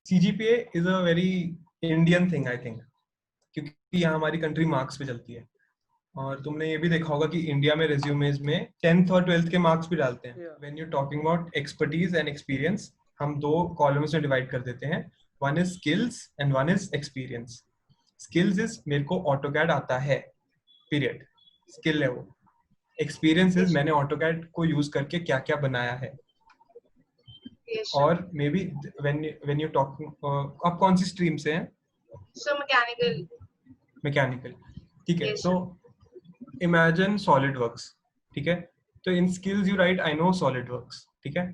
CGPA is a very Indian thing I think, क्योंकि यहाँ हमारी कंट्री मार्क्स पे चलती है। और तुमने ये भी देखा होगा कि इंडिया में रिज्यूमेज में 10th और 12th के मार्क्स भी डालते हैं। When you talking about expertise and experience, हम दो कॉलम्स में डिवाइड कर देते हैं, one is skills and one is experience. Skills is मेरे को ऑटोकैड आता है, पीरियड, स्किल है वो। एक्सपीरियंस इज मैंने ऑटोकैड को यूज करके क्या क्या बनाया है। और may be when you talking, आप कौन सी स्ट्रीम से हैं? सो मैकेनिकल, ठीक है। सो इमेजिन सॉलिडवर्क्स, ठीक है। तो in skills you write I know SolidWorks, ठीक है।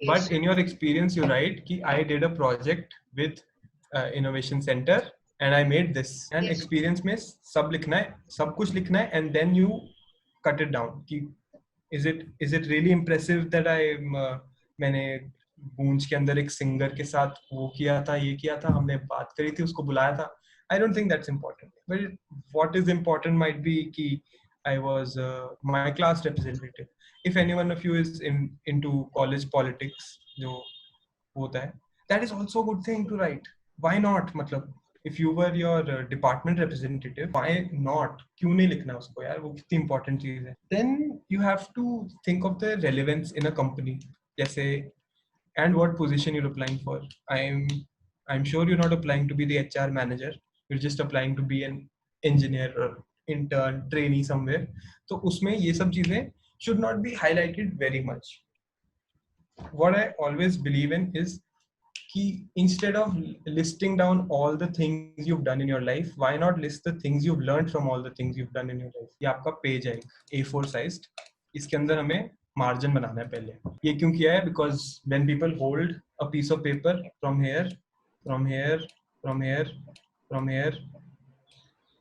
But in your experience you write कि I did a project with innovation centre and I made this. And experience में सब लिखना है, सब कुछ लिखना है, and then you cut it down कि is it really impressive that मैंने गूंज के अंदर एक सिंगर के साथ वो किया था, ये किया था, हमने बात करी थी, उसको बुलाया था। I don't think that's important. But what is important might be कि I was my class representative. If anyone of you is into college politics, जो होता है, that is also a good thing to write. Why not? मतलब if you were your department representative, why not? क्यों नहीं लिखना उसको यार, वो कितनी important चीज है। Then you have to think of the relevance in a company. जैसे and what position you're applying for. I'm sure you're not applying to be the HR manager. You're just applying to be an engineer or intern, trainee somewhere. तो उसमें ये सब चीजें should not be highlighted very much. What I always believe in is कि instead of listing down all the things you've done in your life, why not list the things you've learned from all the things you've done in your life? ये आपका page है A4 sized, इसके अंदर हमें margin बनाना है पहले। ये क्यों किया है? Because when people hold a piece of paper from here from here from here from here,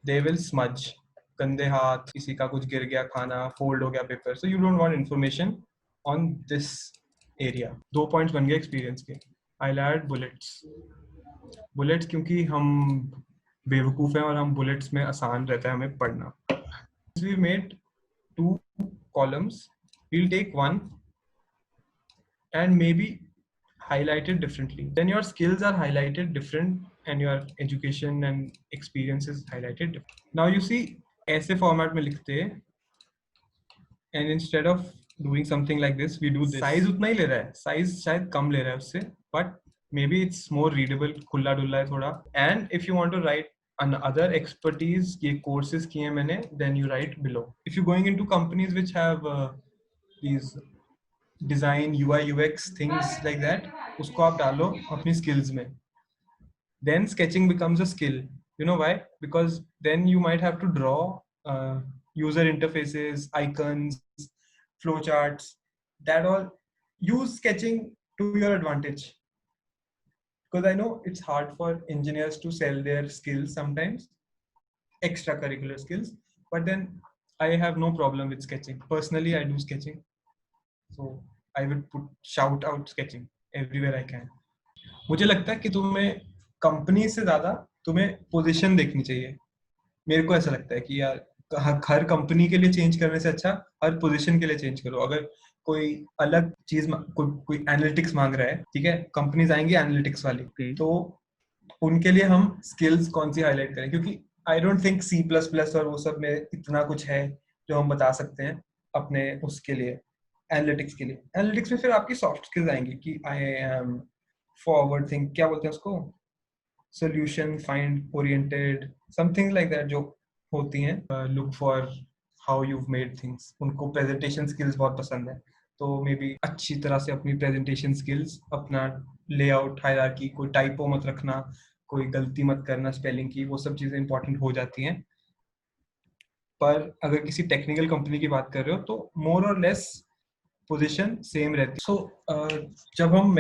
they will smudge, गंदे हाथ, किसी का कुछ गिर गया, खाना फोल्ड हो गया paper, so you don't want information on this area. 2 points बन गए एक्सपीरियंस के। आई ऐड बुलेट्स, बुलेट्स क्योंकि हम बेवकूफ हैं और हम बुलेट्स में आसान रहता है हमें पढ़ना। We made 2 columns. We'll take one and maybe highlight it differently. Then your skills are highlighted different and your education and experience is highlighted different. Now you see ऐसे format में लिखते हैं and instead of doing something like this we do this. Size उतना ही ले रहा है, size शायद कम ले रहा है उससे, but maybe it's more readable, खुला डुल्ला है थोड़ा। And if you want to write other expertise, ये courses किए मैंने, then you write below. If you're going into companies which have these design UI UX things like that, उसको आप डालो अपनी skills में। Then sketching becomes a skill. You know why? Because then you might have to draw user interfaces, icons, flowcharts. That all, use sketching to your advantage. Because I know it's hard for engineers to sell their skills sometimes, extracurricular skills, but then I have no problem with sketching. Personally, I do sketching. So I would shout out sketching everywhere I can. मुझे लगता है कि तुम्हें company से ज्यादा तुम्हें position देखनी चाहिए। मेरे को ऐसा लगता है कि यार हर कंपनी के लिए चेंज करने से अच्छा हर पोजीशन के लिए चेंज करो। अगर कोई अलग चीज कोई एनालिटिक्स मांग रहा है, ठीक है, कंपनीज आएंगी एनालिटिक्स वाली, तो उनके लिए हम स्किल्स कौन सी हाईलाइट करें? क्योंकि आई डोंट थिंक C++ और वो सब में इतना कुछ है जो हम बता सकते हैं अपने उसके लिए, एनालिटिक्स के लिए। एनालिटिक्स में फिर आपकी सॉफ्ट स्किल्स आएंगी कि आई एम फॉरवर्ड थिंक, क्या बोलते हैं उसको, solution find oriented, something like that जो होती हैं, look for how you've made things। उनको presentation skills बहुत पसंद है, तो मे बी अच्छी तरह से अपनी presentation skills, अपना layout hierarchy, कोई typo मत रखना, कोई गलती मत करना स्पेलिंग की, वो सब चीजें इंपॉर्टेंट हो जाती हैं। पर अगर किसी टेक्निकल कंपनी की बात कर रहे हो तो मोर और लेस पोजीशन सेम रहती है। सो जब हम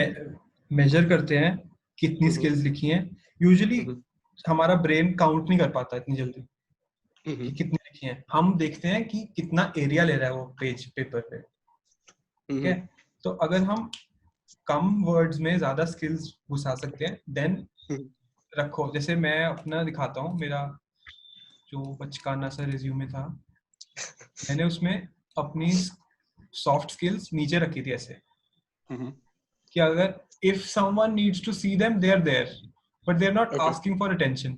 मेजर करते हैं कितनी स्किल्स लिखी हैं, यूजुअली हमारा ब्रेन काउंट नहीं कर पाता इतनी जल्दी कि कितनी लिखी हैं। हम देखते हैं कि कितना एरिया ले रहा है वो पेज पेपर पे, ठीक है। तो अगर हम कम वर्ड्स में ज्यादा स्किल्स घुसा सकते हैं देन रखो। जैसे मैं अपना दिखाता हूँ, मेरा जो बचकाना सा रिज्यूमे था, मैंने उसमें अपनी सॉफ्ट स्किल्स नीचे रखी थी ऐसे, कि अगर if someone needs to see them, they're there, but they're not Okay. asking for attention.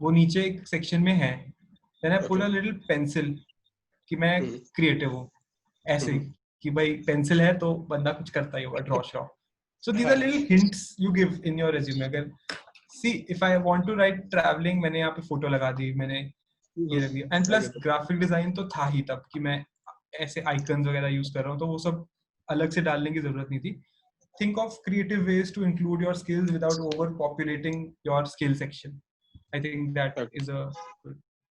वो नीचे एक सेक्शन में है. Then I pull Okay. a little pencil कि मैं क्रिएटिव हूँ, ऐसे Mhm. कि भाई पेंसिल है तो बंदा कुछ करता ही होगा, draw श्रॉ. So these are little hints you give in your resume. अगर see if I want to write traveling, मैंने यहाँ पे फोटो लगा दी, मैंने ये रख दिया. एंड प्लस ग्राफिक डिजाइन तो था ही तब कि मैं ऐसे आइकन्स वगैरह यूज कर रहा हूँ, तो वो सब अलग से डालने की जरूरत नहीं थी. Think of creative ways to include your skills without overpopulating your skill section. I think that Okay. is a